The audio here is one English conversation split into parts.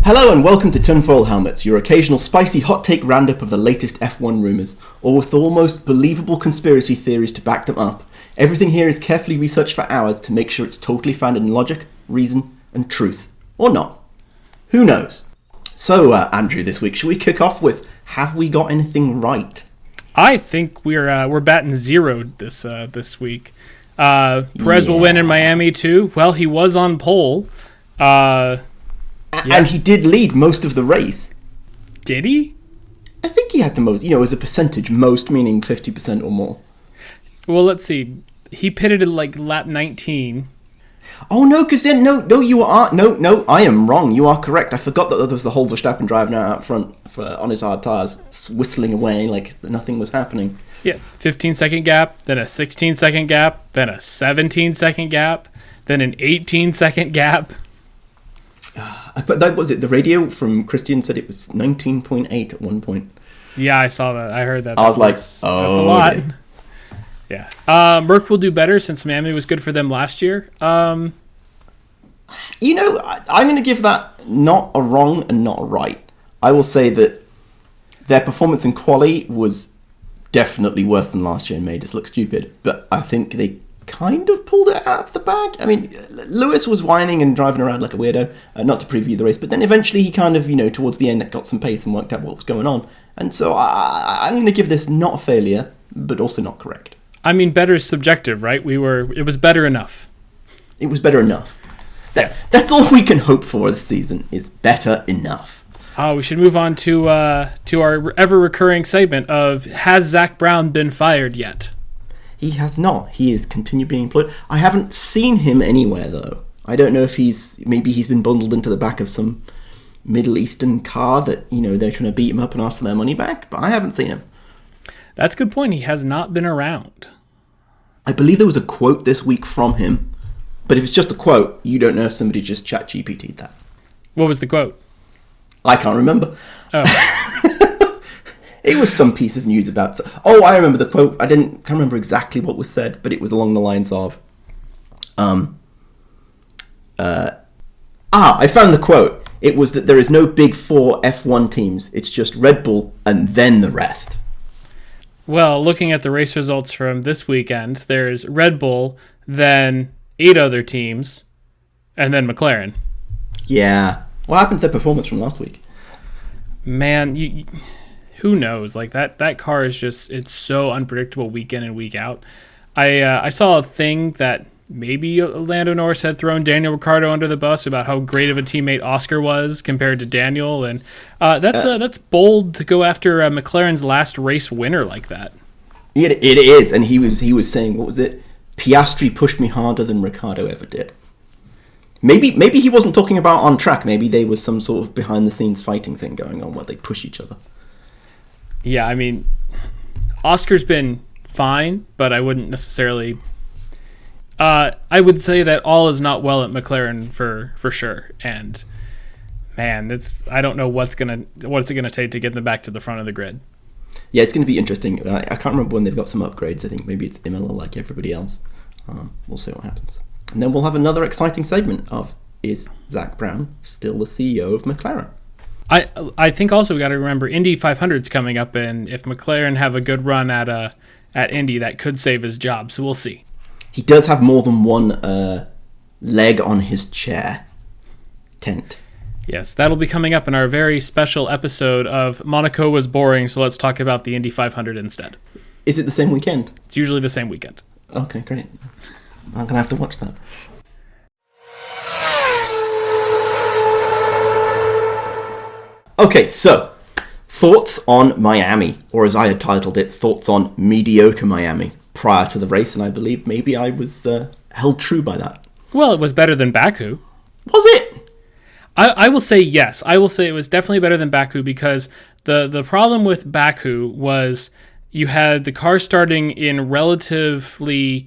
Hello and welcome to Tinfoil Helmets, your occasional spicy hot take roundup of the latest F1 rumours, all with almost believable conspiracy theories to back them up. Everything here is carefully researched for hours to make sure it's totally founded in logic, reason and truth. Or not. Who knows? So, Andrew, this week, should we kick off with, have we got anything right? I think we're batting zero this week. Perez will win in Miami too. Well, he was on pole. And he did lead most of the race. Did he? I think he had the most, as a percentage, most meaning 50% or more. Well, let's see. He pitted at like lap 19. Oh, no, because then, no, I am wrong. You are correct. I forgot that there was the whole Verstappen driving out front on his hard tires, whistling away like nothing was happening. Yeah, 15-second gap, then a 16-second gap, then a 17-second gap, then an 18-second gap. But that was it. The radio from Christian said it was 19.8 at one point. Yeah, I saw that. I heard that. I was like, that's a lot. Dude. Yeah. Merck will do better since Miami was good for them last year. I'm going to give that not a wrong and not a right. I will say that their performance in quali was definitely worse than last year and made us look stupid. But I think they kind of pulled it out of the bag. I mean, Lewis was whining and driving around like a weirdo, not to preview the race, but then eventually he kind of, towards the end got some pace and worked out what was going on. And so I'm going to give this not a failure, but also not correct. I mean, better is subjective, right? It was better enough. It was better enough. That's all we can hope for this season, is better enough. We should move on to our ever-recurring segment of, has Zach Brown been fired yet? He has not. He is continuing being employed. I haven't seen him anywhere, though. I don't know if maybe he's been bundled into the back of some Middle Eastern car that, they're trying to beat him up and ask for their money back, but I haven't seen him. That's a good point. He has not been around. I believe there was a quote this week from him, but if it's just a quote, you don't know if somebody just ChatGPT'd that. What was the quote? I can't remember. Oh. It was some piece of news about... Oh, I remember the quote. I can't remember exactly what was said, but it was along the lines of... I found the quote. It was that there is no big four F1 teams. It's just Red Bull and then the rest. Well, looking at the race results from this weekend, there's Red Bull, then 8 other teams, and then McLaren. Yeah. What happened to their performance from last week? Man, who knows? Like that car is just, it's so unpredictable week in and week out. I saw a thing that maybe Lando Norris had thrown Daniel Ricciardo under the bus about how great of a teammate Oscar was compared to Daniel, and that's bold to go after McLaren's last race winner like that. It is, and he was saying, what was it? Piastri pushed me harder than Ricciardo ever did. Maybe he wasn't talking about on track. Maybe there was some sort of behind the scenes fighting thing going on where they push each other. Yeah, I mean, Oscar's been fine, but I wouldn't necessarily... I would say that all is not well at McLaren for sure. And, man, I don't know what's it gonna take to get them back to the front of the grid. Yeah, it's going to be interesting. I can't remember when they've got some upgrades. I think maybe it's Imola like everybody else. We'll see what happens. And then we'll have another exciting segment of, is Zach Brown still the CEO of McLaren? I think also we got to remember Indy 500's coming up, and if McLaren have a good run at Indy, that could save his job. So we'll see. He does have more than one leg on his chair tent. Yes, that'll be coming up in our very special episode of Monaco was boring, so let's talk about the Indy 500 instead. Is it the same weekend? It's usually the same weekend. Okay, great. I'm going to have to watch that. Okay, so, thoughts on Miami, or as I had titled it, thoughts on mediocre Miami prior to the race, and I believe maybe I was held true by that. Well, it was better than Baku. Was it? I will say yes. I will say it was definitely better than Baku because the problem with Baku was you had the car starting in relative the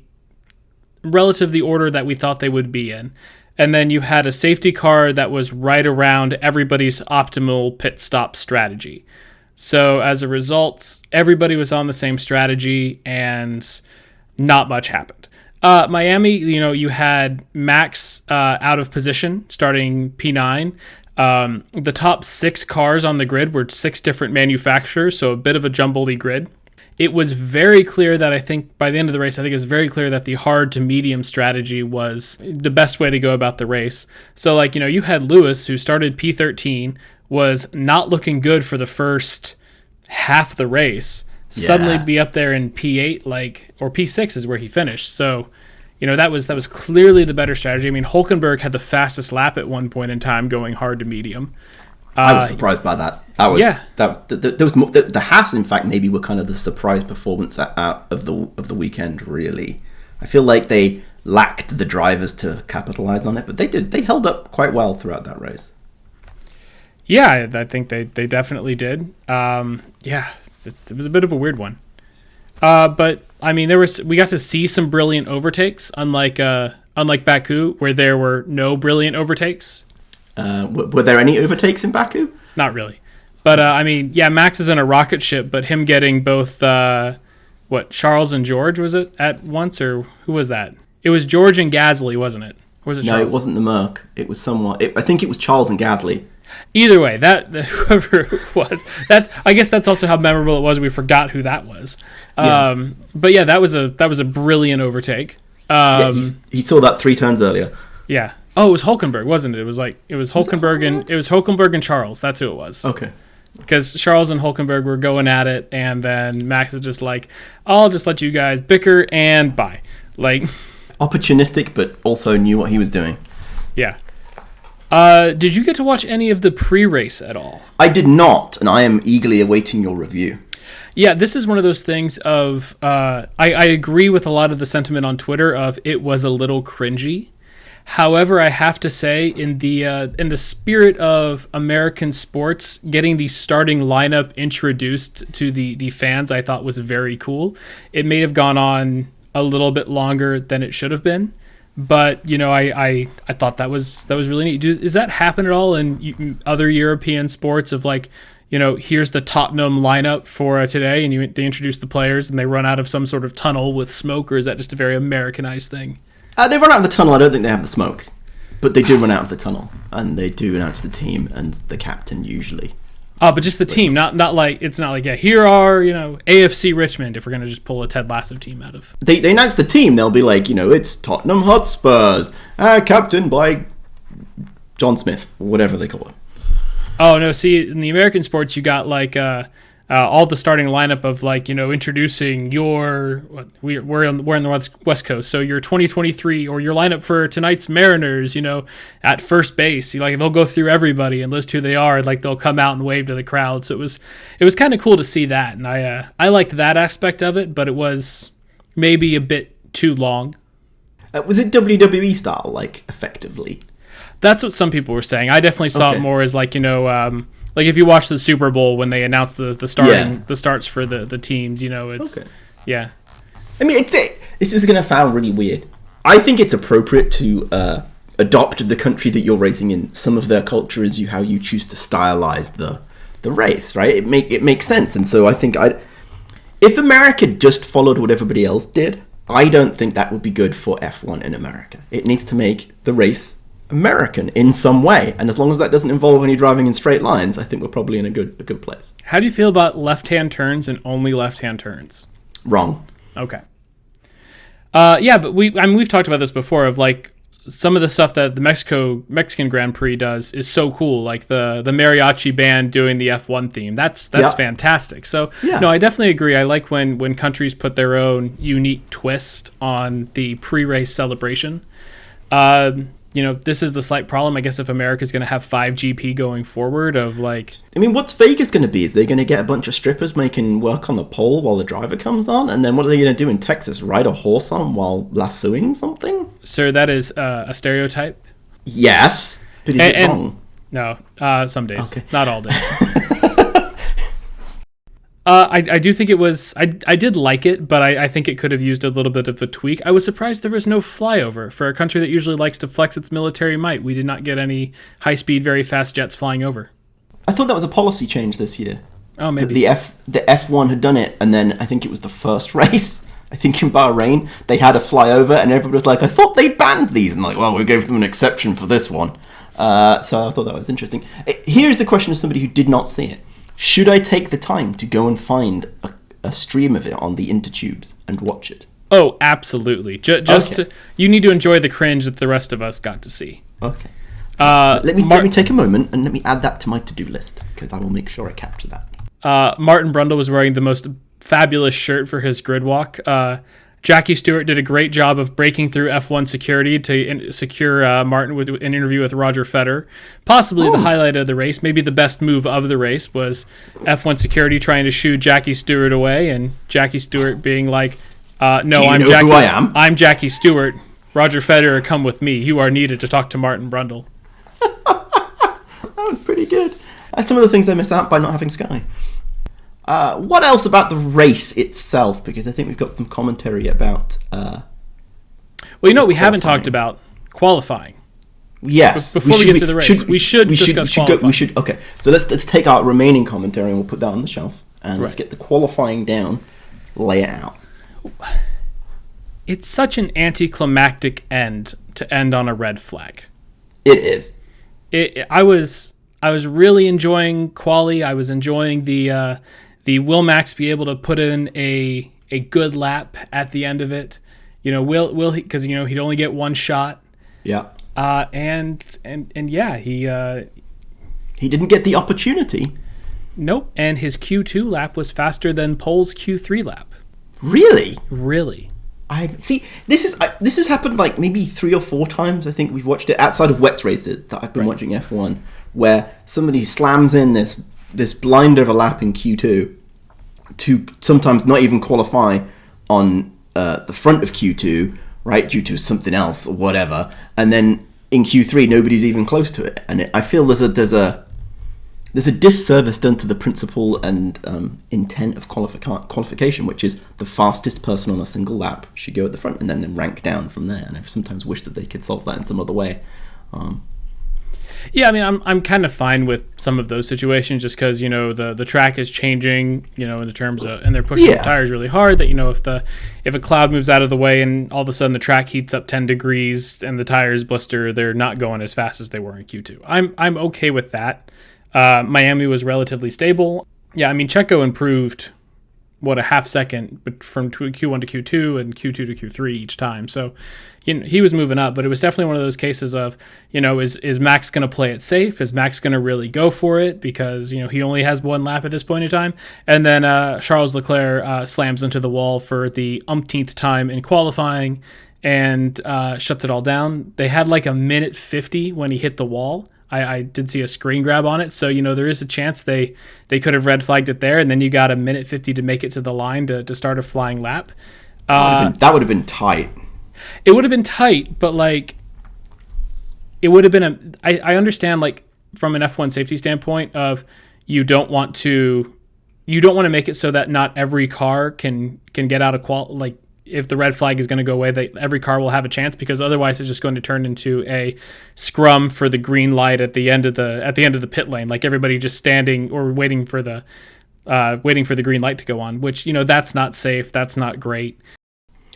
order that we thought they would be in. And then you had a safety car that was right around everybody's optimal pit stop strategy. So as a result, everybody was on the same strategy and not much happened. Miami, you had Max out of position starting P9. The top 6 cars on the grid were 6 different manufacturers, so a bit of a jumbledy grid. It was very clear that I think by the end of the race, I think it was very clear that the hard to medium strategy was the best way to go about the race. So, like, you know, you had Lewis, who started P13, was not looking good for the first half the race, suddenly be up there in P8, or P6 is where he finished. So, you know, that was clearly the better strategy. I mean, Hülkenberg had the fastest lap at one point in time going hard to medium. I was surprised by that. There was more, the Haas, in fact, maybe were kind of the surprise performance of the weekend. Really, I feel like they lacked the drivers to capitalize on it, but they did. They held up quite well throughout that race. Yeah, I think they definitely did. It was a bit of a weird one. But I mean, we got to see some brilliant overtakes, unlike Baku, where there were no brilliant overtakes. Were there any overtakes in Baku? Not really. But, I mean, yeah, Max is in a rocket ship, but him getting both, Charles and George, was it, at once? Or who was that? It was George and Gasly, wasn't it? Or was it Charles? No, it wasn't the Merc. It was I think it was Charles and Gasly. Either way, whoever it was, I guess that's also how memorable it was. We forgot who that was. But yeah, that was a brilliant overtake. He saw that 3 turns earlier. Yeah. Oh, it was Hülkenberg, wasn't it? It was Hülkenberg and Charles. That's who it was. Okay. Because Charles and Hülkenberg were going at it, and then Max was just like, "I'll just let you guys bicker and bye." Like, opportunistic, but also knew what he was doing. Yeah. Did you get to watch any of the pre-race at all? I did not, and I am eagerly awaiting your review. Yeah, this is one of those things of I agree with a lot of the sentiment on Twitter of it was a little cringy. However, I have to say, in the spirit of American sports, getting the starting lineup introduced to the fans, I thought was very cool. It may have gone on a little bit longer than it should have been, but you know, I thought that was really neat. Does that happen at all in other European sports? Of like, you know, here's the Tottenham lineup for today, and they introduce the players, and they run out of some sort of tunnel with smoke, or is that just a very Americanized thing? They run out of the tunnel. I don't think they have the smoke, but they do run out of the tunnel, and they do announce the team and the captain usually. Oh, but just the team, not like it's not like here are AFC Richmond. If we're gonna just pull a Ted Lasso team out of they announce the team, they'll be like it's Tottenham Hotspurs, captained by John Smith, or whatever they call it. Oh no! See, in the American sports, you got like all the starting lineup of introducing your we're in the West Coast, so your 2023 or your lineup for tonight's Mariners, at first base. They'll go through everybody and list who they are. Like they'll come out and wave to the crowd. So it was kind of cool to see that, and I liked that aspect of it, but it was maybe a bit too long. Was it WWE style, effectively? That's what some people were saying. I definitely saw it more as like if you watch the Super Bowl when they announce the starts for the teams, it's yeah. I mean, this is going to sound really weird. I think it's appropriate to adopt the country that you're racing in. Some of their culture is how you choose to stylize the race, right? It makes sense, and so I think if America just followed what everybody else did, I don't think that would be good for F1 in America. It needs to make the race American in some way, and as long as that doesn't involve any driving in straight lines, I think we're probably in a good place. How do you feel about left-hand turns and only left-hand turns? Wrong. Okay. But we've talked about this before of some of the stuff that the Mexican Grand Prix does is so cool, like the mariachi band doing the F1 theme. That's fantastic. So no, I definitely agree. I like when countries put their own unique twist on the pre-race celebration. This is the slight problem, I guess, if America's going to have 5GP going forward what's Vegas going to be? Is they going to get a bunch of strippers making work on the pole while the driver comes on? And then what are they going to do in Texas? Ride a horse on while lassoing something? Sir, that is a stereotype. Yes, but is it wrong? No, some days. Okay. Not all days. I do think it was... I did like it, but I think it could have used a little bit of a tweak. I was surprised there was no flyover. For a country that usually likes to flex its military might, we did not get any high-speed, very fast jets flying over. I thought that was a policy change this year. Oh, maybe. The F1 had done it, and then I think it was the first race. I think in Bahrain, they had a flyover, and everybody was like, I thought they banned these. And well, we gave them an exception for this one. So I thought that was interesting. Here's the question of somebody who did not see it. Should I take the time to go and find a stream of it on the intertubes and watch it? Oh, absolutely. You need to enjoy the cringe that the rest of us got to see. Okay. Let me take a moment and let me add that to my to-do list, because I will make sure I capture that. Martin Brundle was wearing the most fabulous shirt for his grid walk. Jackie Stewart did a great job of breaking through F1 security to secure Martin with an interview with Roger Federer. Possibly the highlight of the race, maybe the best move of the race, was F1 security trying to shoo Jackie Stewart away, and Jackie Stewart being like, "No, I'm Jackie. Who I am? I'm Jackie Stewart. Roger Federer, come with me. You are needed to talk to Martin Brundle." That was pretty good. Some of the things I missed out by not having Sky. What else about the race itself? Because I think we've got some commentary about... well, you know, we haven't talked about qualifying. Yes. Before we get to the race, we should discuss qualifying. Okay, so let's take our remaining commentary and we'll put that on the shelf. And let's get the qualifying down, lay it out. It's such an anticlimactic end to end on a red flag. It is. I was really enjoying quali. I was enjoying the will Max be able to put in a good lap at the end of it. You know, will he, because, you know, he'd only get one shot. Yeah. And yeah, he didn't get the opportunity. Nope. And his Q2 lap was faster than Pole's Q3 lap. Really? Really. I see. This has happened like maybe 3 or 4 times. I think we've watched it outside of wets races that I've been watching F1, where somebody slams in this blinder of a lap in Q2 to sometimes not even qualify on the front of Q2, right, due to something else or whatever, and then in Q3 nobody's even close to it. And I feel there's a disservice done to the principle and intent of qualification, which is the fastest person on a single lap should go at the front and then rank down from there. And I've sometimes wished that they could solve that in some other way. Yeah, I mean, I'm kind of fine with some of those situations just because, you know, the track is changing, you know, in the terms of, and they're pushing the tires really hard, that, you know, if a cloud moves out of the way and all of a sudden the track heats up 10 degrees and the tires blister, they're not going as fast as they were in Q2. I'm okay with that. Miami was relatively stable. Yeah, I mean, Checo improved, a half second from Q1 to Q2 and Q2 to Q3 each time. So, you know, he was moving up, but it was definitely one of those cases of, you know, is Max going to play it safe? Is Max going to really go for it? Because, you know, he only has one lap at this point in time. And then Charles Leclerc slams into the wall for the umpteenth time in qualifying and shuts it all down. They had like a minute 50 when he hit the wall. I did see a screen grab on it, so, you know, there is a chance they could have red flagged it there, and then you got a minute 50 to make it to the line to start a flying lap. That would have been tight. It would have been tight, but like it would have been I understand, like, from an F1 safety standpoint of you don't want to make it so that not every car can get out of like, if the red flag is going to go away, that every car will have a chance, because otherwise it's just going to turn into a scrum for the green light at the end of the pit lane, like everybody just standing or waiting for the green light to go on, which, you know, that's not safe. That's not great.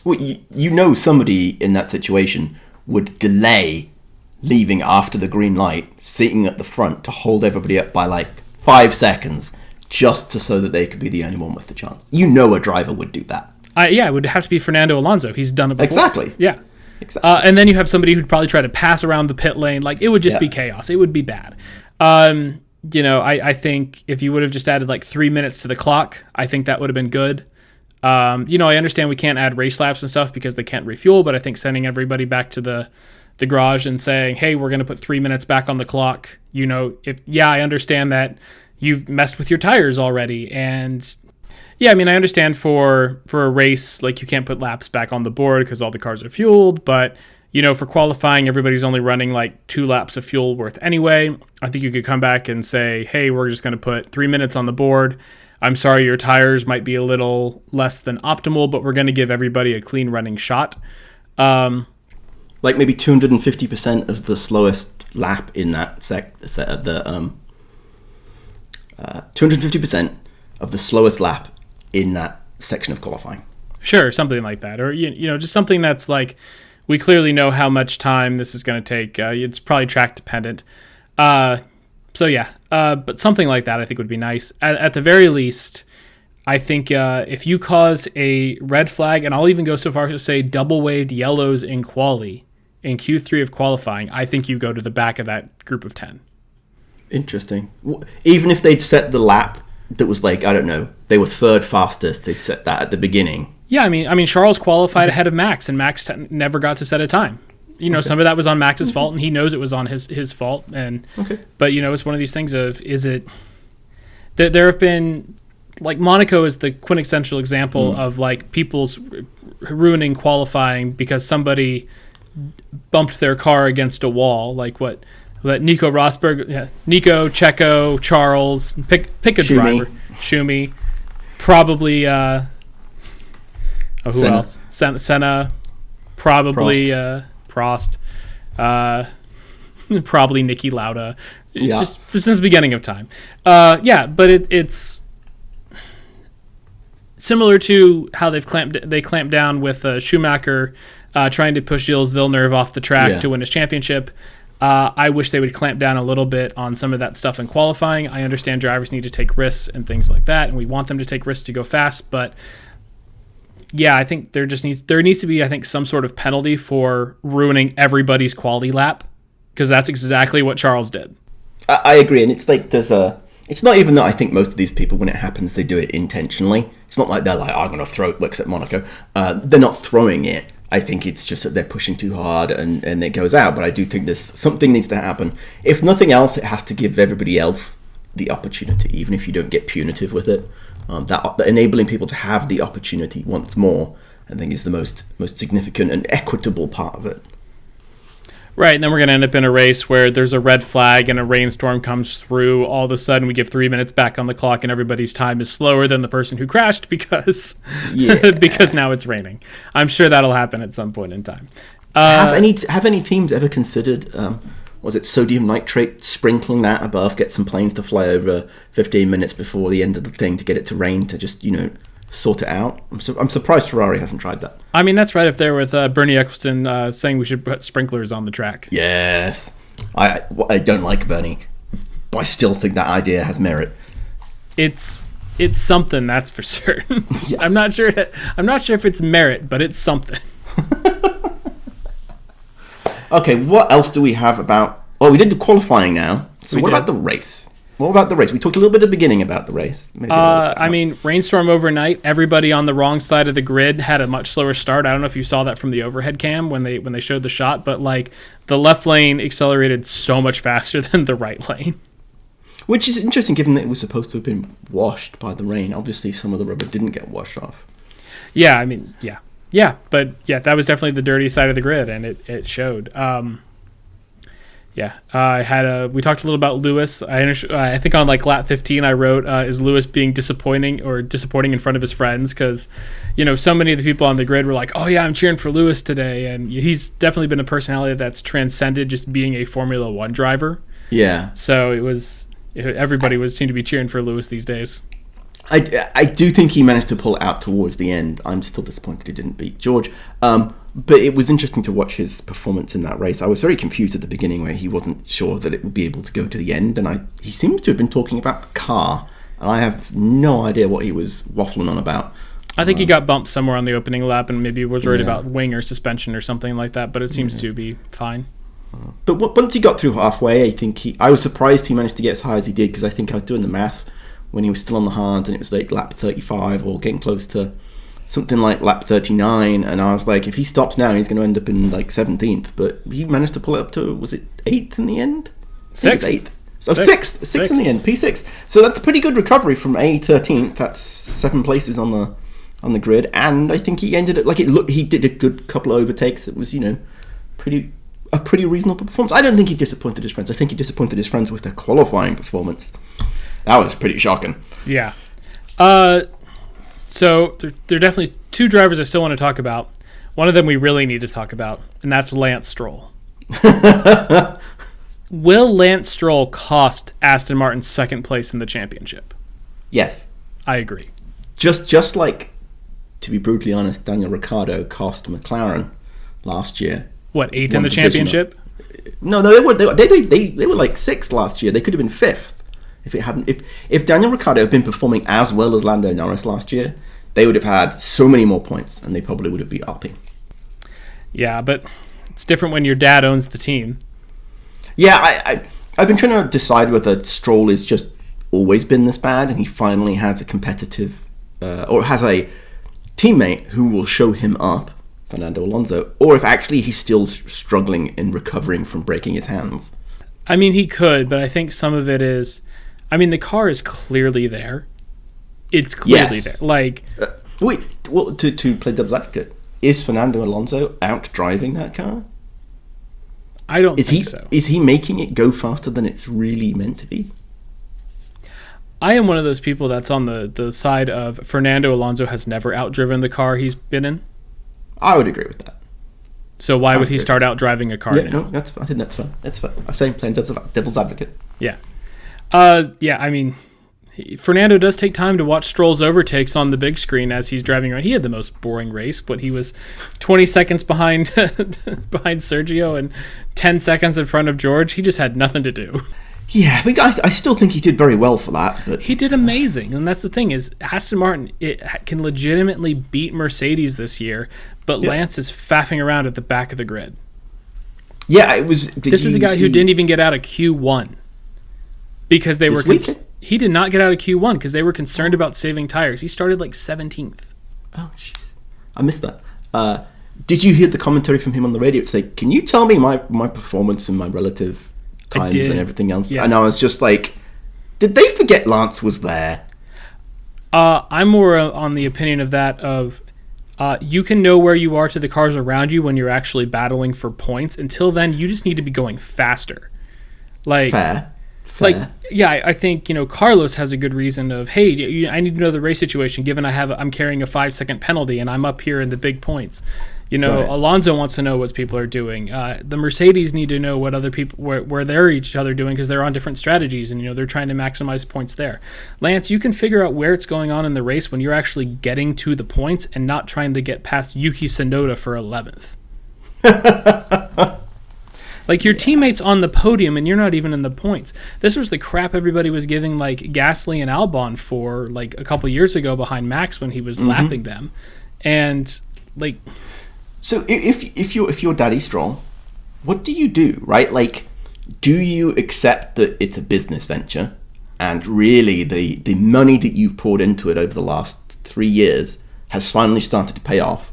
Well, you know, somebody in that situation would delay leaving after the green light, sitting at the front to hold everybody up by like 5 seconds, just so that they could be the only one with the chance. You know, a driver would do that. Yeah, it would have to be Fernando Alonso. He's done it before. Exactly. Yeah. Exactly. And then you have somebody who'd probably try to pass around the pit lane. Like, it would just be chaos. It would be bad. You know, I think if you would have just added like 3 minutes to the clock, I think that would have been good. You know, I understand we can't add race laps and stuff because they can't refuel, but I think sending everybody back to the garage and saying, hey, we're going to put 3 minutes back on the clock. You know, I understand that you've messed with your tires already, and yeah, I mean, I understand for a race, like, you can't put laps back on the board because all the cars are fueled, but, you know, for qualifying, everybody's only running like 2 laps of fuel worth anyway. I think you could come back and say, hey, we're just going to put 3 minutes on the board. I'm sorry, your tires might be a little less than optimal, but we're going to give everybody a clean running shot. Like maybe 250% of the slowest lap in that 250% of the slowest lap in that section of qualifying. Sure, something like that. Or, you know, just something that's like, we clearly know how much time this is going to take. It's probably track dependent. So yeah, but something like that I think would be nice. At the very least, I think if you cause a red flag, and I'll even go so far as to say double waved yellows in quali, in Q3 of qualifying, I think you go to the back of that group of 10. Interesting. Even if they'd set the lap that was like, I don't know, they were third fastest, they'd set that at the beginning. Yeah, I mean, Charles qualified ahead of Max, and Max never got to set a time. Some of that was on Max's fault, and he knows it was on his fault. But it's one of these things of, is it? There have been, like, Monaco is the quintessential example of like people's ruining qualifying because somebody bumped their car against a wall. Like what Nico Rosberg, Nico, Checo, Charles, pick a driver, Schumi, probably. Who Senna. else? Senna, probably Prost, probably Niki Lauda. Yeah. Just since the beginning of time. But it's similar to how they clamped down with Schumacher trying to push Gilles Villeneuve off the track to win his championship. I wish they would clamp down a little bit on some of that stuff in qualifying. I understand drivers need to take risks and things like that, and we want them to take risks to go fast, but yeah, I think there needs to be, I think, some sort of penalty for ruining everybody's quality lap, because that's exactly what Charles did. I agree, and it's like it's not even that I think most of these people, when it happens, they do it intentionally. It's not like they're like, I'm going to throw it, except Monaco. They're not throwing it. I think it's just that they're pushing too hard and it goes out. But I do think something needs to happen. If nothing else, it has to give everybody else the opportunity, even if you don't get punitive with it. That enabling people to have the opportunity once more, I think, is the most significant and equitable part of it. Right, and then we're going to end up in a race where there's a red flag and a rainstorm comes through. All of a sudden, we give 3 minutes back on the clock, and everybody's time is slower than the person who crashed because now it's raining. I'm sure that'll happen at some point in time. Have any teams ever considered? Was it sodium nitrate, sprinkling that above, get some planes to fly over 15 minutes before the end of the thing to get it to rain, to just, sort it out? I'm surprised Ferrari hasn't tried that. I mean, that's right up there with Bernie Eccleston saying we should put sprinklers on the track. Yes. I don't like Bernie, but I still think that idea has merit. It's something, that's for certain. Yeah. I'm not sure if it's merit, but it's something. Okay, what else do we have about... Oh, we did the qualifying now. So what about the race? What about the race? We talked a little bit at the beginning about the race. Rainstorm overnight. Everybody on the wrong side of the grid had a much slower start. I don't know if you saw that from the overhead cam when they showed the shot, but like the left lane accelerated so much faster than the right lane. Which is interesting, given that it was supposed to have been washed by the rain. Obviously, some of the rubber didn't get washed off. Yeah, I mean, yeah. Yeah, but yeah, that was definitely the dirty side of the grid, and it showed. We talked a little about Lewis. I think on like lap 15, I wrote, is Lewis being disappointing in front of his friends? Because, so many of the people on the grid were like, oh yeah, I'm cheering for Lewis today. And he's definitely been a personality that's transcended just being a Formula One driver. Yeah. So everybody seemed to be cheering for Lewis these days. I do think he managed to pull it out towards the end. I'm still disappointed he didn't beat George. But it was interesting to watch his performance in that race. I was very confused at the beginning where he wasn't sure that it would be able to go to the end. And he seems to have been talking about the car. And I have no idea what he was waffling on about. I think he got bumped somewhere on the opening lap and maybe was worried about wing or suspension or something like that. But it seems to be fine. But once he got through halfway, I was surprised he managed to get as high as he did, because I think I was doing the math when he was still on the hards and it was like lap 35 or getting close to something like lap 39, and I was like, if he stops now, he's going to end up in like 17th. But he managed to pull it up to, was it 8th in the end? 6th. Sixth in the end, P6. So that's a pretty good recovery from A13th. That's 7 places on the grid, and I think he ended it he did a good couple of overtakes. It was a pretty reasonable performance. I don't think he disappointed his friends. I think he disappointed his friends with their qualifying performance. That was pretty shocking. Yeah. So there are definitely 2 drivers I still want to talk about. One of them we really need to talk about, and that's Lance Stroll. Will Lance Stroll cost Aston Martin second place in the championship? Yes. I agree. Just like, to be brutally honest, Daniel Ricciardo cost McLaren last year. What, eighth in One the position championship? No, they were like sixth last year. They could have been fifth if Daniel Ricciardo had been performing as well as Lando Norris last year. They would have had so many more points, and they probably would have beat Alpine. Yeah, but it's different when your dad owns the team. Yeah, I've been trying to decide whether Stroll has just always been this bad, and he finally has a competitive, or has a teammate who will show him up, Fernando Alonso, or if actually he's still struggling in recovering from breaking his hands. I mean, he could, but I think some of it is, I mean, the car is clearly there. It's clearly there. Like, wait, well, to play devil's advocate, is Fernando Alonso out driving that car? I don't think so. Is he making it go faster than it's really meant to be? I am one of those people that's on the side of Fernando Alonso has never outdriven the car he's been in. I would agree with that. So why would he start out driving a car now? No, I think that's fair. That's fair. I'm saying playing devil's advocate. Yeah. I mean, Fernando does take time to watch Stroll's overtakes on the big screen as he's driving around. He had the most boring race, but he was 20 seconds behind behind Sergio and 10 seconds in front of George. He just had nothing to do. Yeah, I still think he did very well for that. But he did amazing, and that's the thing is Aston Martin can legitimately beat Mercedes this year, but Lance is faffing around at the back of the grid. Yeah, it was. This is a guy who didn't even get out of Q1 because they were. He did not get out of Q1 because they were concerned about saving tires. He started like 17th. Oh, jeez, I missed that. Did you hear the commentary from him on the radio to say, "Can you tell me my performance and my relative times and everything else?" Yeah. And I was just like, did they forget Lance was there? I'm more on the opinion of that of you can know where you are to the cars around you when you're actually battling for points. Until then, you just need to be going faster. Like fair. Like, yeah, I think, Carlos has a good reason of, hey, I need to know the race situation given I'm carrying a 5-second penalty and I'm up here in the big points. Right. Alonso wants to know what people are doing. The Mercedes need to know what other people where they're each other doing because they're on different strategies and they're trying to maximize points there. Lance, you can figure out where it's going on in the race when you're actually getting to the points and not trying to get past Yuki Tsunoda for 11th. Like, your teammate's on the podium and you're not even in the points. This was the crap everybody was giving, like, Gasly and Albon for, like, a couple years ago behind Max when he was lapping them. And, like... So if you're Daddy Stroll, what do you do, right? Like, do you accept that it's a business venture and really the money that you've poured into it over the last 3 years has finally started to pay off?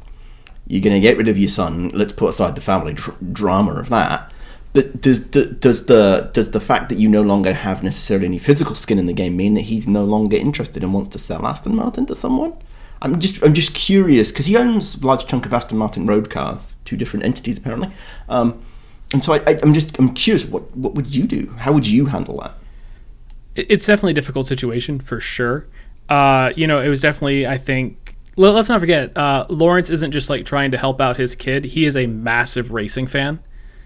You're going to get rid of your son. Let's put aside the family drama of that. But does the fact that you no longer have necessarily any physical skin in the game mean that he's no longer interested and wants to sell Aston Martin to someone? I'm just curious because he owns a large chunk of Aston Martin road cars, 2 different entities apparently, and so I'm curious. What would you do? How would you handle that? It's definitely a difficult situation for sure. It was definitely, I think. Let's not forget, Lawrence isn't just like trying to help out his kid. He is a massive racing fan.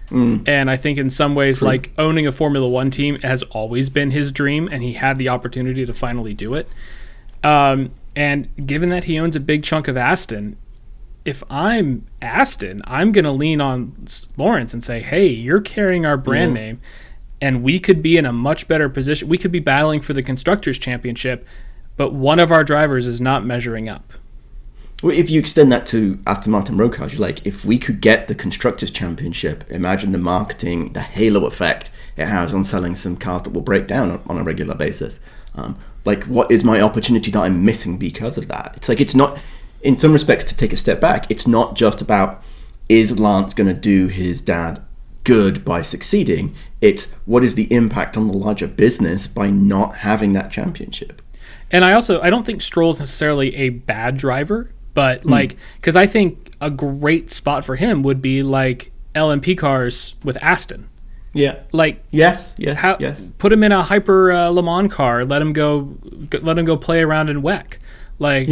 And I think in some ways, like owning a Formula One team has always been his dream, and he had the opportunity to finally do it. And given that he owns a big chunk of Aston, if I'm Aston, I'm going to lean on Lawrence and say, hey, you're carrying our brand name, and we could be in a much better position. We could be battling for the Constructors' Championship, but one of our drivers is not measuring up. Well, if you extend that to Aston Martin road cars, you're like, if we could get the Constructors' Championship, imagine the marketing, the halo effect it has on selling some cars that will break down on a regular basis. Like, what is my opportunity that I'm missing because of that? It's like, it's not, in some respects, to take a step back, it's not just about, is Lance going to do his dad good by succeeding? It's, what is the impact on the larger business by not having that championship? And I don't think Stroll's necessarily a bad driver, but because I think a great spot for him would be like LMP cars with Aston. Yeah. Like yes. Put him in a hyper Le Mans car. Let him go play around in WEC. Like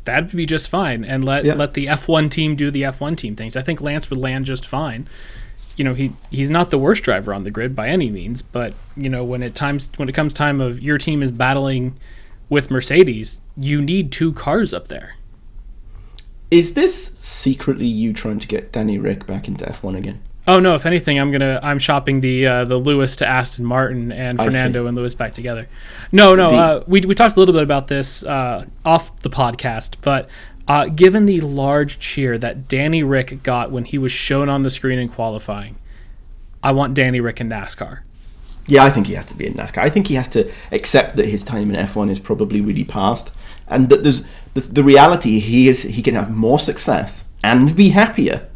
that'd be just fine. And let the F1 team do the F1 team things. I think Lance would land just fine. He's not the worst driver on the grid by any means, but when it comes time of your team is battling with Mercedes, you need 2 cars up there. Is this secretly you trying to get Danny Rick back into F1 again? Oh no! If anything, I'm shopping the Lewis to Aston Martin and Fernando and Lewis back together. No. We talked a little bit about this off the podcast, but given the large cheer that Danny Rick got when he was shown on the screen in qualifying, I want Danny Rick in NASCAR. Yeah, I think he has to be in NASCAR. I think he has to accept that his time in F1 is probably really past, and that there's the reality he can have more success and be happier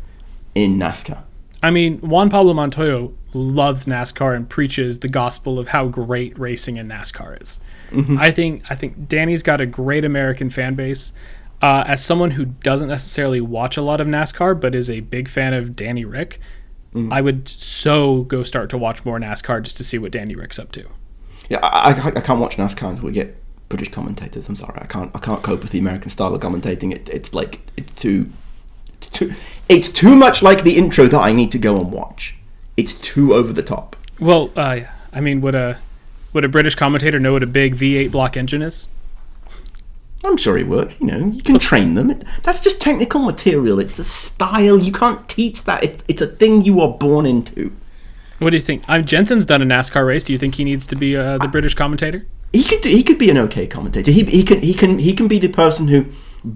in NASCAR. I mean, Juan Pablo Montoya loves NASCAR and preaches the gospel of how great racing in NASCAR is. Mm-hmm. I think Danny's got a great American fan base. As someone who doesn't necessarily watch a lot of NASCAR but is a big fan of Danny Rick, I would so go start to watch more NASCAR just to see what Danny Rick's up to. Yeah, I can't watch NASCAR until we get British commentators. I'm sorry, I can't cope with the American style of commentating. It's too much like the intro that I need to go and watch. It's too over the top. Well, I mean, would a British commentator know what a big V8 block engine is? I'm sure he would. You can train them. That's just technical material. It's the style. You can't teach that. It's a thing you are born into. What do you think? Jensen's done a NASCAR race. Do you think he needs to be the British commentator? He could be an okay commentator. He can be the person who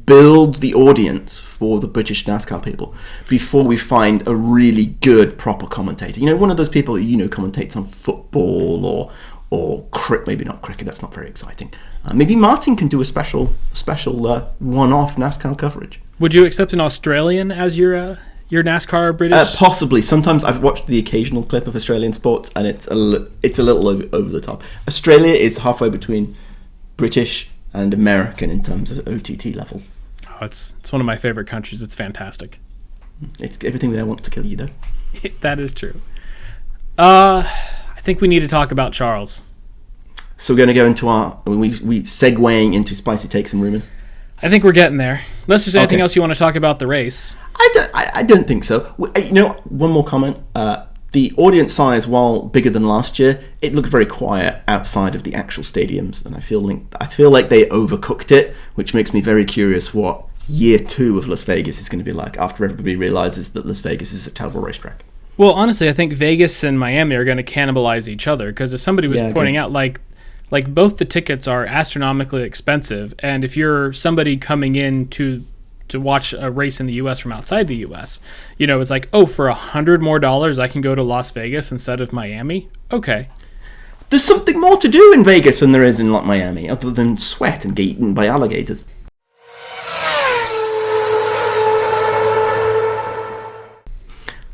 builds the audience for the British NASCAR people before we find a really good proper commentator. One of those people who commentates on football or maybe not cricket. That's not very exciting. Maybe Martin can do a special one-off NASCAR coverage. Would you accept an Australian as your NASCAR British? Possibly. Sometimes I've watched the occasional clip of Australian sports, and it's a little over the top. Australia is halfway between British and American in terms of OTT levels. Oh, it's one of my favorite countries. It's fantastic. It's everything there wants to kill you, though. That is true. I think we need to talk about Charles. So we're going to go into we segueing into spicy takes and rumors. I think we're getting there. Unless there's anything else you want to talk about the race. I don't think so. One more comment. The audience size, while bigger than last year, it looked very quiet outside of the actual stadiums, and I feel like they overcooked it, which makes me very curious what year 2 of Las Vegas is going to be like after everybody realizes that Las Vegas is a terrible racetrack. Well, honestly, I think Vegas and Miami are going to cannibalize each other because as somebody was pointing out, like both the tickets are astronomically expensive, and if you're somebody coming in to watch a race in the U.S. from outside the U.S., it's like, oh, for $100 more I can go to Las Vegas instead of Miami? Okay. There's something more to do in Vegas than there is in Miami, other than sweat and get eaten by alligators.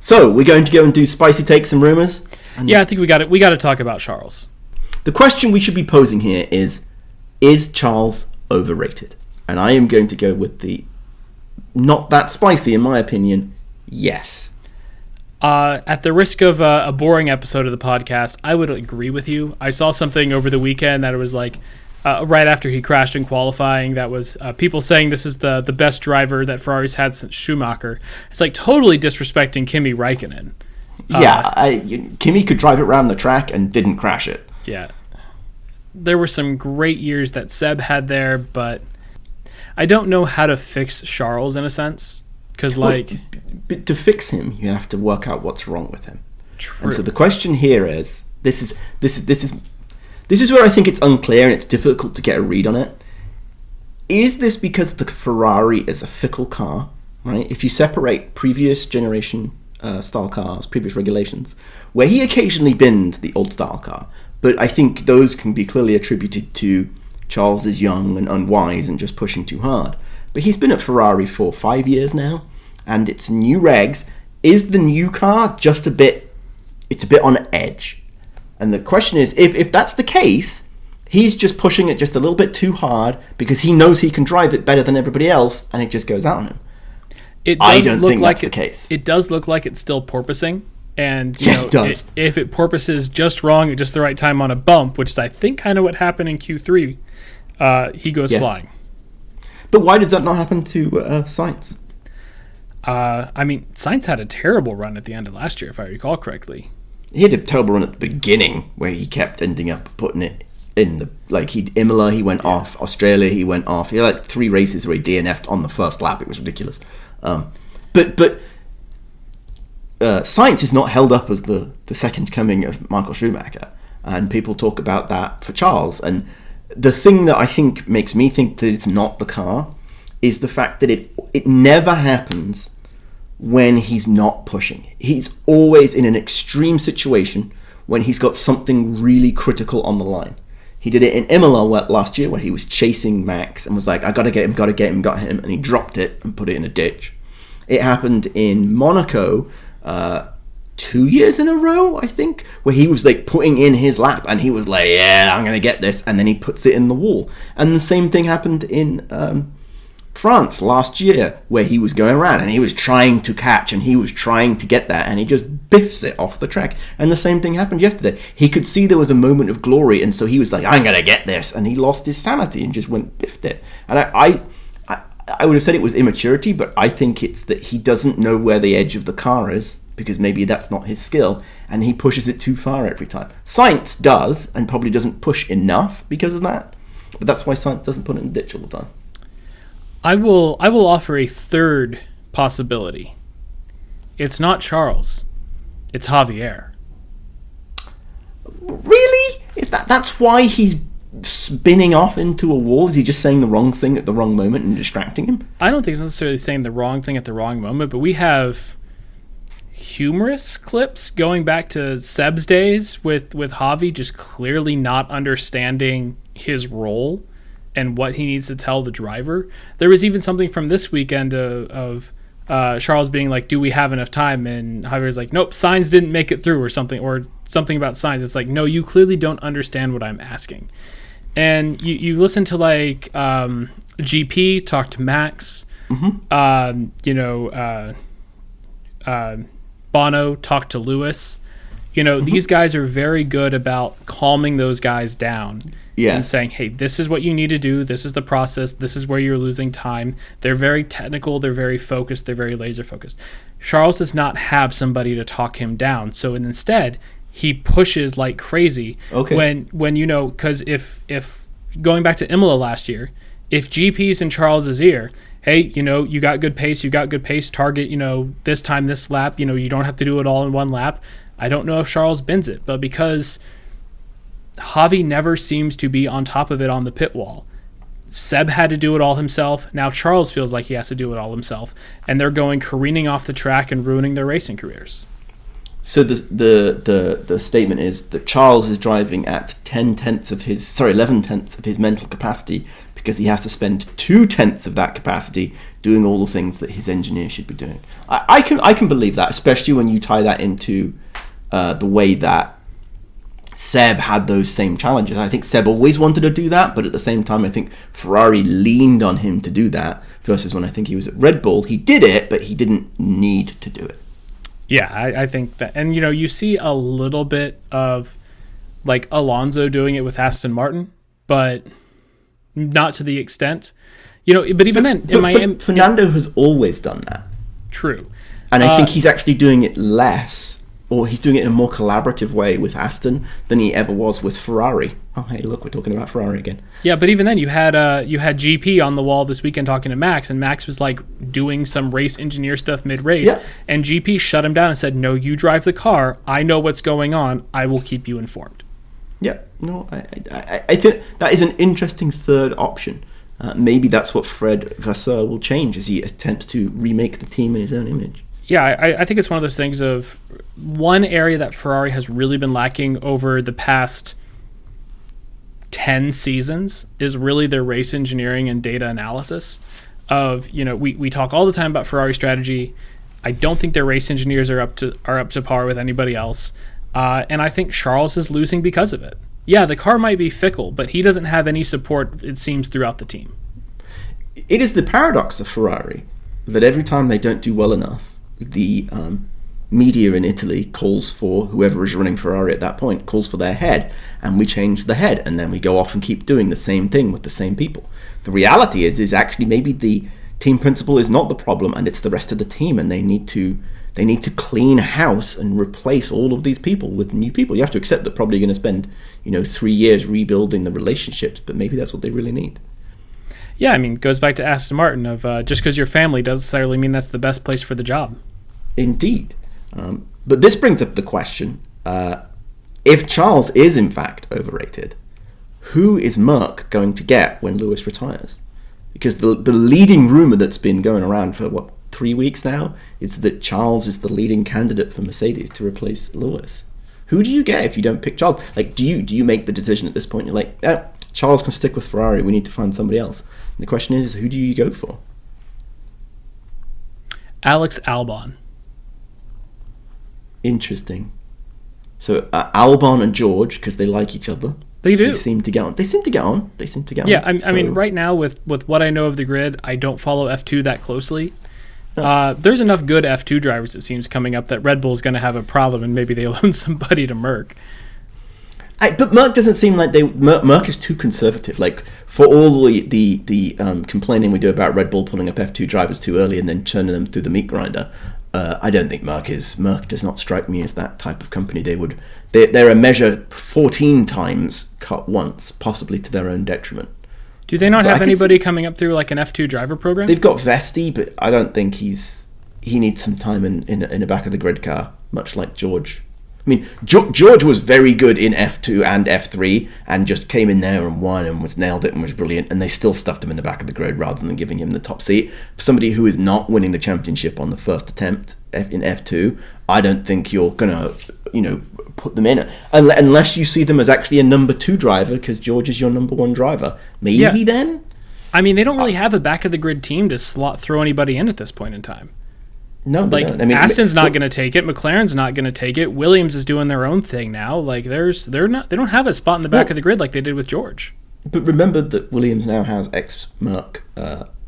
So, we're going to go and do spicy takes and rumors? Yeah, I think we got to talk about Charles. The question we should be posing here is Charles overrated? And I am going to go with the not that spicy, in my opinion, yes. At the risk of a boring episode of the podcast, I would agree with you. I saw something over the weekend that it was like right after he crashed in qualifying that was people saying this is the best driver that Ferrari's had since Schumacher. It's like totally disrespecting Kimi Räikkönen. Kimi could drive it around the track and didn't crash it. Yeah. There were some great years that Seb had there, but I don't know how to fix Charles in a sense. Because, but to fix him, you have to work out what's wrong with him. True. And so the question here is, this is where I think it's unclear and it's difficult to get a read on it. Is this because the Ferrari is a fickle car, right? If you separate previous generation style cars, previous regulations, where he occasionally binned the old style car, but I think those can be clearly attributed to Charles is young and unwise and just pushing too hard. But he's been at Ferrari for 5 years now, and it's new regs. Is the new car just a bit on edge? And the question is, if that's the case, he's just pushing it just a little bit too hard because he knows he can drive it better than everybody else, and it just goes out on him. I don't think that's the case. It does look like it's still porpoising. And yes, it does. If it porpoises just wrong at just the right time on a bump, which is I think kind of what happened in Q3, he goes flying. But why does that not happen to Sainz? I mean, Sainz had a terrible run at the end of last year, if I recall correctly. He had a terrible run at the beginning where he kept ending up putting it in the Imola, he went off. Australia, he went off. He had like 3 races where he DNF'd on the first lap. It was ridiculous. But Sainz is not held up as the second coming of Michael Schumacher, and people talk about that for Charles. And the thing that I think makes me think that it's not the car is the fact that it never happens when he's not pushing. He's always in an extreme situation when he's got something really critical on the line. He did it in Imola last year where he was chasing Max and was like, I gotta get him, got him, and he dropped it and put it in a ditch. It happened in Monaco 2 years in a row, I think, where he was like putting in his lap and he was like, yeah, I'm gonna get this, and then he puts it in the wall. And the same thing happened in France last year where he was going around and he was trying to catch and he was trying to get that and he just biffs it off the track. And the same thing happened yesterday. He could see there was a moment of glory, and so he was like, I'm gonna get this, and he lost his sanity and just went biffed it. And I would have said it was immaturity, but I think it's that he doesn't know where the edge of the car is, because maybe that's not his skill, and he pushes it too far every time. Sainz does, and probably doesn't push enough because of that, but that's why Sainz doesn't put it in the ditch all the time. I will offer a third possibility. It's not Charles. It's Javier. Really? That's why he's spinning off into a wall? Is he just saying the wrong thing at the wrong moment and distracting him? I don't think it's necessarily saying the wrong thing at the wrong moment, but we have humorous clips going back to Seb's days with Javi just clearly not understanding his role and what he needs to tell the driver. There was even something from this weekend of Charles being like, do we have enough time? And Javier's like, nope, Sainz didn't make it through, or something about Sainz. It's like, no, you clearly don't understand what I'm asking. And you listen to like GP talk to Max, Bono talk to Lewis. These guys are very good about calming those guys down. Yeah. And saying, hey, this is what you need to do. This is the process. This is where you're losing time. They're very technical. They're very focused. They're very laser focused. Charles does not have somebody to talk him down. So instead, he pushes like crazy. Okay. When because if going back to Imola last year, if GP's in Charles's ear, hey, you got good pace. Target, this time, this lap. You don't have to do it all in one lap. I don't know if Charles bends it, but because Javi never seems to be on top of it on the pit wall. Seb had to do it all himself. Now Charles feels like he has to do it all himself, and they're going careening off the track and ruining their racing careers. So the statement is that Charles is driving at 11 tenths of his mental capacity, because he has to spend 2 tenths of that capacity doing all the things that his engineer should be doing. I can believe that, especially when you tie that into the way that Seb had those same challenges. I think Seb always wanted to do that, but at the same time, I think Ferrari leaned on him to do that, versus when I think he was at Red Bull, he did it, but he didn't need to do it. Yeah, I think that. And, you see a little bit of, like, Alonso doing it with Aston Martin, but not to the extent. But even then, in Miami... Fernando has always done that. True. And I think he's actually doing it less, or he's doing it in a more collaborative way with Aston than he ever was with Ferrari. Oh, hey, look, we're talking about Ferrari again. Yeah, but even then, you had GP on the wall this weekend talking to Max, and Max was like doing some race engineer stuff mid-race, and GP shut him down and said, no, you drive the car. I know what's going on. I will keep you informed. Yeah, no, I think that is an interesting third option. Maybe that's what Fred Vasseur will change as he attempts to remake the team in his own image. Yeah, I think it's one of those things of one area that Ferrari has really been lacking over the past 10 seasons is really their race engineering and data analysis of, we talk all the time about Ferrari strategy. I don't think their race engineers are up to par with anybody else. And I think Charles is losing because of it. Yeah, the car might be fickle, but he doesn't have any support, it seems, throughout the team. It is the paradox of Ferrari that every time they don't do well enough, the media in Italy calls for whoever is running Ferrari at that point, calls for their head, and we change the head, and then we go off and keep doing the same thing with the same people. The reality is actually maybe the team principal is not the problem, and it's the rest of the team, and they need to They need to clean house and replace all of these people with new people. You have to accept that probably going to spend 3 years rebuilding the relationships, but maybe that's what they really need. Yeah, I mean, it goes back to Aston Martin of just because you're family doesn't necessarily mean that's the best place for the job. Indeed. But this brings up the question, if Charles is in fact overrated, who is Merck going to get when Lewis retires? Because the leading rumour that's been going around for, 3 weeks now, is that Charles is the leading candidate for Mercedes to replace Lewis. Who do you get if you don't pick Charles? Like, do you make the decision at this point? You're like, Charles can stick with Ferrari, we need to find somebody else. And the question is, who do you go for? Alex Albon. Interesting. So Albon and George, because they like each other. They do. They seem to get on. Yeah, I mean, right now with what I know of the grid, I don't follow F2 that closely. There's enough good F2 drivers, it seems, coming up that Red Bull's going to have a problem, and maybe they loan somebody to Merck. But Merck doesn't seem like Merck is too conservative. Like, for all the complaining we do about Red Bull pulling up F2 drivers too early and then churning them through the meat grinder, I don't think Merck does not strike me as that type of company. They're a measure 14 times cut once, possibly to their own detriment. Do they not have anybody coming up through like an F2 driver program? They've got Vesti, but I don't think he needs some time in a back of the grid car, much like George. I mean, George was very good in F2 and F3 and just came in there and won and nailed it and was brilliant, and they still stuffed him in the back of the grid rather than giving him the top seat. For somebody who is not winning the championship on the first attempt in F2, I don't think you're going to, put them in unless you see them as actually a number 2 driver, because George is your number 1 driver. Maybe then? I mean, they don't really have a back of the grid team to throw anybody in at this point in time. No, they don't. I mean, Aston's not going to take it. McLaren's not going to take it. Williams is doing their own thing now. Like they don't have a spot in the back of the grid like they did with George. But remember that Williams now has ex-Merck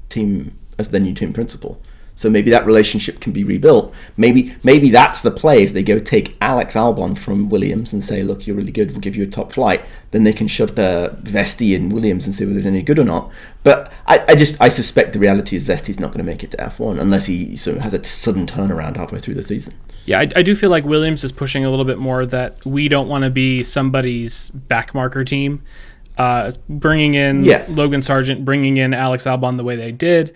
team as their new team principal. So maybe that relationship can be rebuilt. Maybe that's the play, is they go take Alex Albon from Williams and say, look, you're really good, we'll give you a top flight. Then they can shove the Vesti in Williams and see whether they're any good or not. But I suspect the reality is Vesti's not going to make it to F1 unless he sort of has a sudden turnaround halfway through the season. Yeah, I do feel like Williams is pushing a little bit more that we don't want to be somebody's backmarker team. Bringing in Logan Sargent, bringing in Alex Albon the way they did,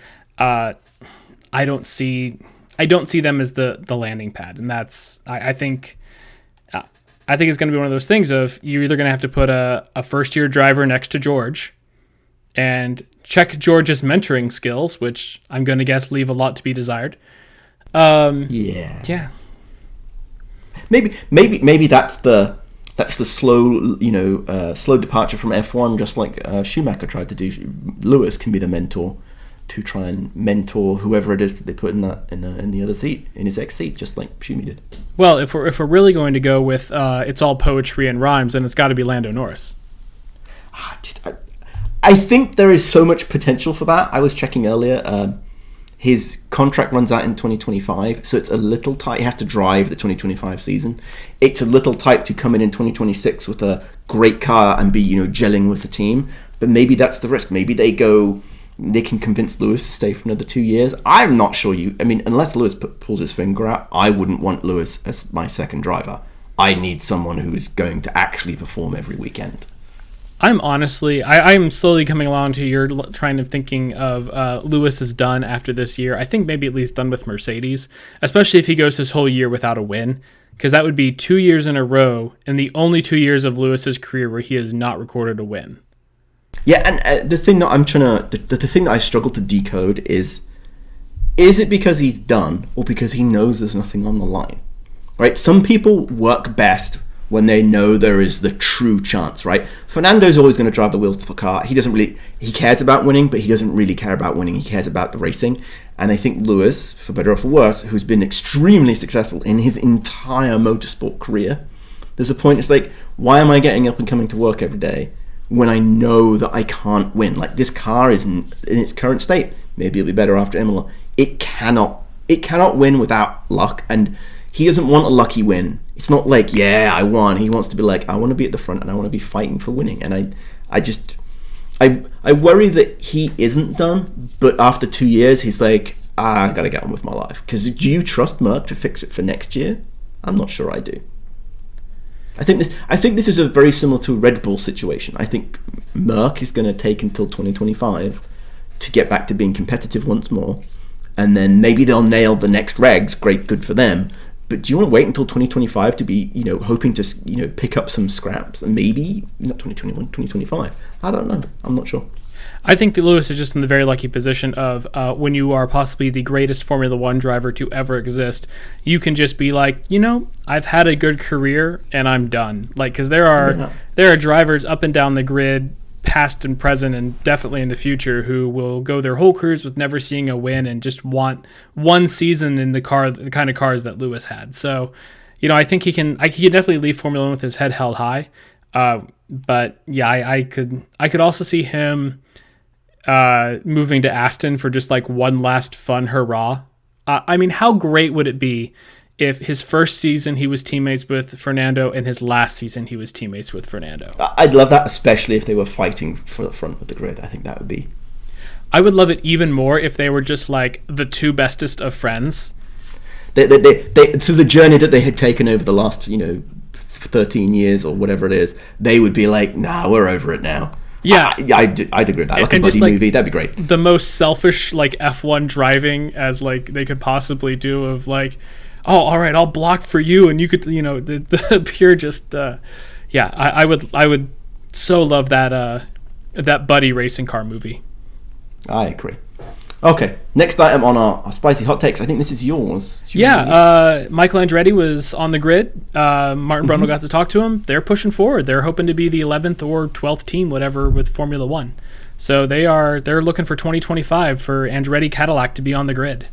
I don't see them as the landing pad, and that's I think it's going to be one of those things of you're either going to have to put a first year driver next to George and check George's mentoring skills, which I'm going to guess leave a lot to be desired. Yeah. Maybe that's the slow departure from F1, just like Schumacher tried to do. Lewis can be the mentor to try and mentor whoever it is that they put in the other seat, in his ex seat, just like Schumi did. Well, if we're really going to go with it's all poetry and rhymes, then it's got to be Lando Norris. I think there is so much potential for that. I was checking earlier. His contract runs out in 2025, so it's a little tight. He has to drive the 2025 season. It's a little tight to come in 2026 with a great car and be gelling with the team. But maybe that's the risk. Maybe they can convince Lewis to stay for another 2 years. I'm not sure unless Lewis pulls his finger out, I wouldn't want Lewis as my second driver. I need someone who's going to actually perform every weekend. I'm slowly coming along to your trying to thinking of Lewis is done after this year. I think maybe at least done with Mercedes, especially if he goes his whole year without a win, because that would be 2 years in a row and the only 2 years of Lewis's career where he has not recorded a win. Yeah, and the thing that the thing that I struggle to decode is it because he's done or because he knows there's nothing on the line, right? Some people work best when they know there is the true chance, right? Fernando's always going to drive the wheels of the car. He cares about winning, but he doesn't really care about winning. He cares about the racing. And I think Lewis, for better or for worse, who's been extremely successful in his entire motorsport career, there's a point it's like, why am I getting up and coming to work every day when I know that I can't win? Like, this car is in its current state. Maybe it'll be better after Imola. It cannot win without luck, and he doesn't want a lucky win. It's not like, yeah, I won. He wants to be like, I want to be at the front and I want to be fighting for winning. And I worry that he isn't done, but after 2 years, he's like, I got to get on with my life. Because do you trust Merck to fix it for next year? I'm not sure I do. I think this is a very similar to a Red Bull situation. I think Merck is going to take until 2025 to get back to being competitive once more, and then maybe they'll nail the next regs. Great, good for them. But do you want to wait until 2025 to be, hoping to, pick up some scraps? And maybe not 2021, 2025. I don't know. I'm not sure. I think that Lewis is just in the very lucky position of when you are possibly the greatest Formula One driver to ever exist, you can just be like, I've had a good career and I'm done. Like, because there are drivers up and down the grid, past and present, and definitely in the future, who will go their whole careers with never seeing a win and just want one season in the kind of cars that Lewis had. So, I think he can definitely leave Formula One with his head held high. But yeah, I could also see him moving to Aston for just like one last fun hurrah. I mean, how great would it be if his first season he was teammates with Fernando and his last season he was teammates with Fernando? I'd love that, especially if they were fighting for the front of the grid. I think that would be... I would love it even more if they were just like the two bestest of friends. They through the journey that they had taken over the last, 13 years or whatever it is, they would be like, nah, we're over it now. Yeah, I'd agree with that. Like a buddy movie, that'd be great. The most selfish like F1 driving as like they could possibly do, of like, oh, all right, I'll block for you, and you could, the pure just, I would so love that buddy racing car movie. I agree. Okay, next item on our spicy hot takes. I think this is yours. Michael Andretti was on the grid. Martin Brundle got to talk to him. They're pushing forward. They're hoping to be the 11th or 12th team, whatever, with Formula One. So they're looking for 2025 for Andretti Cadillac to be on the grid.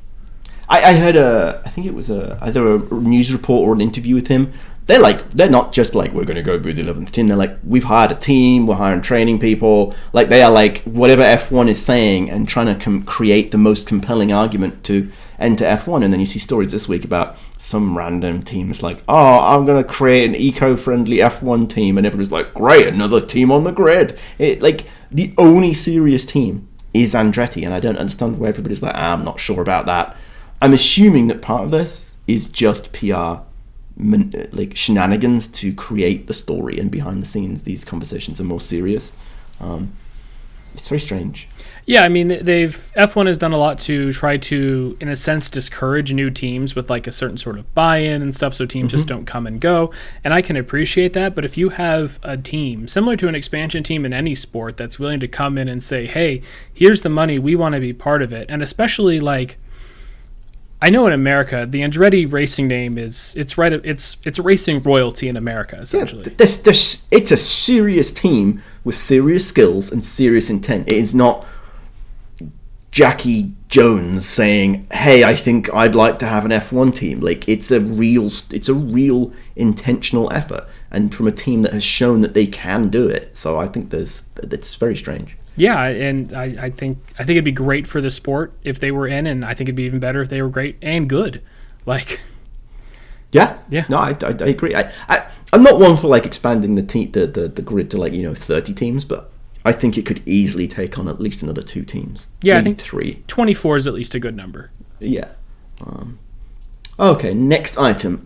I heard I think it was either a news report or an interview with him. They're not just like, we're going to go be the 11th team. They're like, we've hired a team, we're hiring training people. Like, they are like, whatever F1 is saying and trying to create the most compelling argument to enter F1. And then you see stories this week about some random team. It's like, oh, I'm going to create an eco-friendly F1 team. And everybody's like, great, another team on the grid. The only serious team is Andretti. And I don't understand why everybody's like, I'm not sure about that. I'm assuming that part of this is just PR, like shenanigans to create the story, and behind the scenes these conversations are more serious. It's very strange. Yeah, I mean, F1 has done a lot to try to, in a sense, discourage new teams with like a certain sort of buy-in and stuff, so teams just don't come and go. And I can appreciate that, but if you have a team similar to an expansion team in any sport that's willing to come in and say, hey, here's the money, we want to be part of it, and especially like, I know in America, the Andretti racing name it's racing royalty in America, essentially. Yeah, it's a serious team with serious skills and serious intent. It is not Jackie Jones saying, hey, I think I'd like to have an F1 team. Like, it's a real intentional effort, and from a team that has shown that they can do it. So I think it's very strange. Yeah, and I think it'd be great for the sport if they were in, and I think it'd be even better if they were great and good. Like, yeah. No, I agree. I'm not one for like expanding the grid to like 30 teams, but I think it could easily take on at least another 2 teams. Yeah, maybe I think 3. 24 is at least a good number. Yeah. Okay, next item.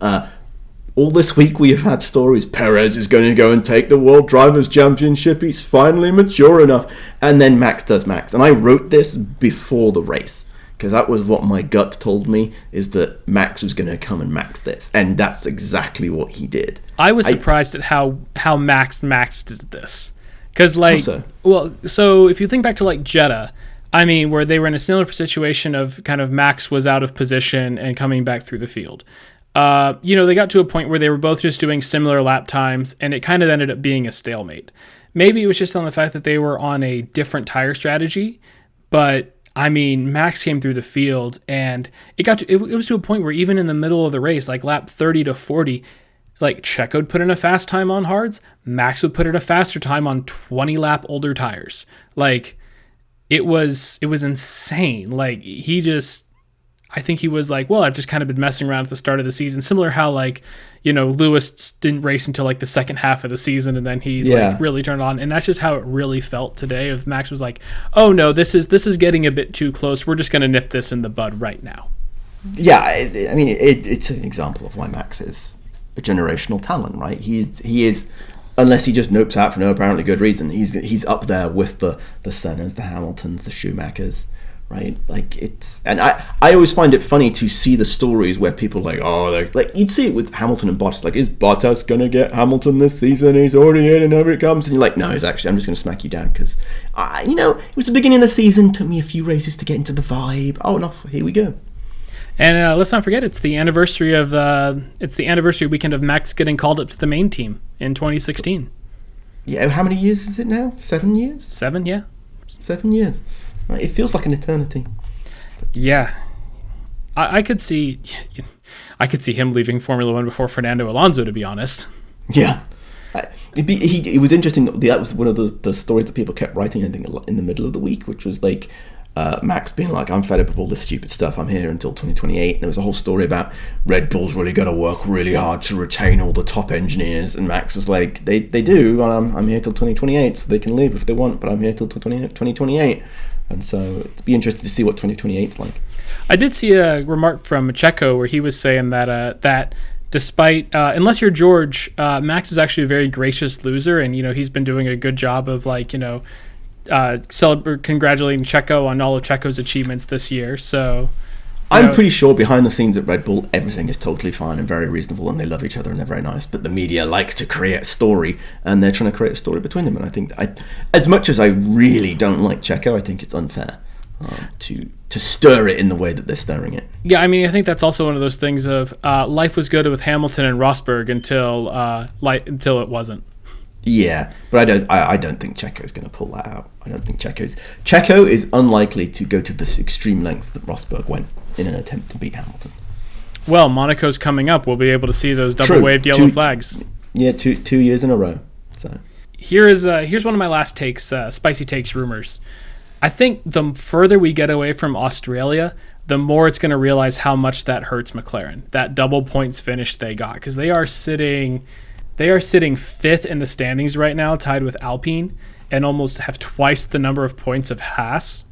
All this week we have had stories. Perez is going to go and take the World Drivers' Championship. He's finally mature enough. And then Max does Max. And I wrote this before the race, because that was what my gut told me, is that Max was going to come and max this. And that's exactly what he did. I was surprised at how Max did this. Because, like, so if you think back to, like, Jeddah, I mean, where they were in a similar situation of kind of Max was out of position and coming back through the field. They got to a point where they were both just doing similar lap times, and it kind of ended up being a stalemate. Maybe it was just on the fact that they were on a different tire strategy, but I mean, Max came through the field, and it was to a point where even in the middle of the race, like lap 30 to 40, like Checo would put in a fast time on hards, Max would put in a faster time on 20 lap older tires. Like, it was insane. Like, he just, I think he was like, well, I've just kind of been messing around at the start of the season. Similar how, like, Lewis didn't race until like the second half of the season, and then he like really turned on. And that's just how it really felt today. If Max was like, oh no, this is getting a bit too close. We're just going to nip this in the bud right now. Yeah, I mean, it's an example of why Max is a generational talent, right? He is, unless he just nopes out for no apparently good reason, he's up there with the Sennas, the Hamiltons, the Schumachers. Right, like and I always find it funny to see the stories where people are like, oh, like you'd see it with Hamilton and Bottas, like, is Bottas gonna get Hamilton this season? He's already in, and over it comes, and you're like, no, I'm just gonna smack you down because, it was the beginning of the season, took me a few races to get into the vibe. Oh, and off, here we go. And let's not forget, it's the anniversary weekend of Max getting called up to the main team in 2016. Yeah, how many years is it now? 7 years? 7, yeah. 7 years. It feels like an eternity. Yeah, I could see him leaving Formula One before Fernando Alonso, to be honest. Yeah, it was interesting. That was one of the stories that people kept writing, I think, in the middle of the week, which was like Max being like, I'm fed up with all this stupid stuff. I'm here until 2028. And there was a whole story about Red Bull's really got to work really hard to retain all the top engineers. And Max was like, they do. And I'm here till 2028, so they can leave if they want, but I'm here till 2028. And so it'd be interesting to see what 2028's like. I did see a remark from Checo where he was saying that despite, unless you're George, Max is actually a very gracious loser, and he's been doing a good job of congratulating Checo on all of Checo's achievements this year. So I'm pretty sure behind the scenes at Red Bull, everything is totally fine and very reasonable, and they love each other and they're very nice. But the media likes to create a story, and they're trying to create a story between them. And I think, as much as I really don't like Checo, I think it's unfair to stir it in the way that they're stirring it. Yeah, I mean, I think that's also one of those things of life was good with Hamilton and Rosberg until it wasn't. Yeah, but I don't think Checo's going to pull that out. I don't think Checo is unlikely to go to this extreme lengths that Rosberg went in an attempt to beat Hamilton. Well, Monaco's coming up. We'll be able to see those double-waved yellow flags. Yeah, 2 years in a row. So here's one of my last takes, spicy takes rumors. I think the further we get away from Australia, the more it's going to realize how much that hurts McLaren. That double points finish they got, because they are sitting fifth in the standings right now, tied with Alpine, and almost have twice the number of points of Haas.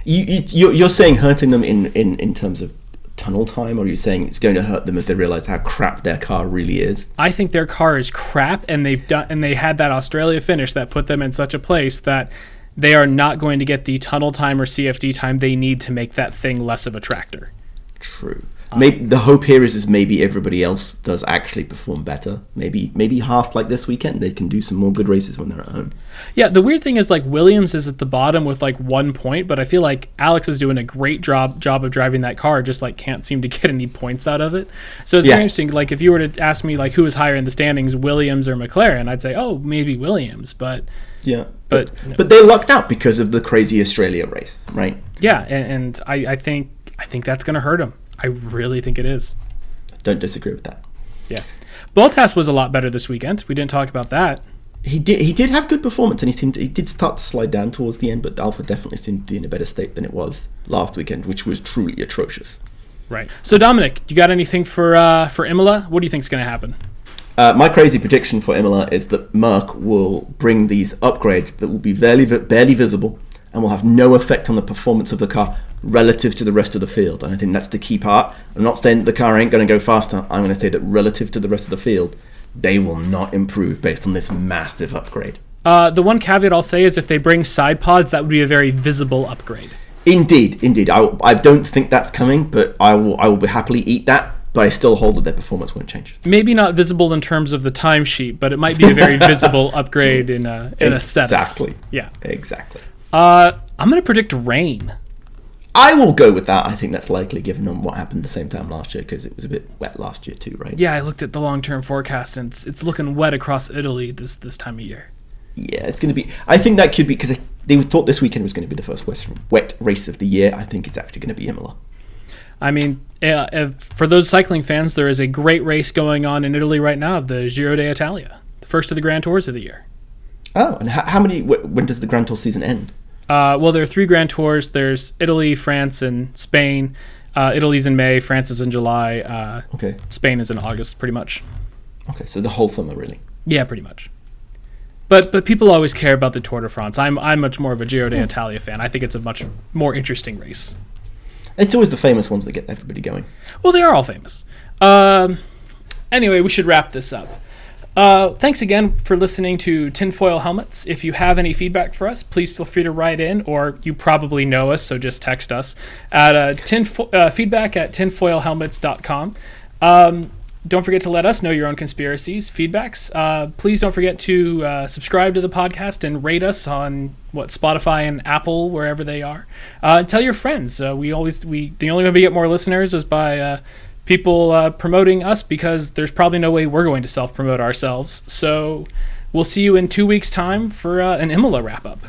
You're saying hurting them in terms of tunnel time, or are you saying it's going to hurt them as they realize how crap their car really is? I think their car is crap, and they had that Australia finish that put them in such a place that they are not going to get the tunnel time or CFD time they need to make that thing less of a tractor. True. Maybe the hope here is maybe everybody else does actually perform better. Maybe Haas, like this weekend, they can do some more good races when they're at home. Yeah, the weird thing is Williams is at the bottom with 1 point, but I feel like Alex is doing a great job of driving that car, just can't seem to get any points out of it. So it's very interesting. If you were to ask me who is higher in the standings, Williams or McLaren, I'd say maybe Williams, but yeah, but they lucked out because of the crazy Australia race, right? Yeah, and I think that's going to hurt them. I really think it is. Don't disagree with that. Yeah. Bottas was a lot better this weekend. We didn't talk about that. He did have good performance, and he did start to slide down towards the end, but Alpha definitely seemed to be in a better state than it was last weekend, which was truly atrocious. Right. So Dominic, you got anything for Imola? What do you think is going to happen? My crazy prediction for Imola is that Merc will bring these upgrades that will be barely visible and will have no effect on the performance of the car relative to the rest of the field. And I think that's the key part. I'm not saying that the car ain't going to go faster. I'm going to say that relative to the rest of the field, they will not improve based on this massive upgrade. The one caveat I'll say is if they bring side pods, that would be a very visible upgrade. Indeed. I don't think that's coming, but I will happily eat that. But I still hold that their performance won't change. Maybe not visible in terms of the timesheet, but it might be a very visible upgrade in aesthetics. Exactly. Yeah. Exactly. I'm going to predict rain. I will go with that. I think that's likely given on what happened the same time last year, because it was a bit wet last year too, right? Yeah, I looked at the long-term forecast, and it's looking wet across Italy this time of year. Yeah, it's going to be... I think that could be... Because they thought this weekend was going to be the first wet race of the year. I think it's actually going to be Imola. I mean, for those cycling fans, there is a great race going on in Italy right now, the Giro d'Italia, the first of the Grand Tours of the year. Oh, and how many... When does the Grand Tour season end? Well, there are 3 Grand Tours. There's Italy, France, and Spain. Italy's in May, France is in July, Okay. Spain is in August, pretty much. Okay, so the whole summer, really. Yeah, pretty much. But people always care about the Tour de France. I'm much more of a Giro d'Italia fan. I think it's a much more interesting race. It's always the famous ones that get everybody going. Well, they are all famous. Anyway, we should wrap this up. Thanks again for listening to Tinfoil Helmets. If you have any feedback for us, please feel free to write in, or you probably know us, so just text us at feedback@tinfoilhelmets.com. Don't forget to let us know your own conspiracies, feedbacks. Please don't forget to subscribe to the podcast and rate us on Spotify and Apple, wherever they are. Tell your friends. The only way we get more listeners is by people promoting us, because there's probably no way we're going to self-promote ourselves. So we'll see you in 2 weeks' time for an Imola wrap-up.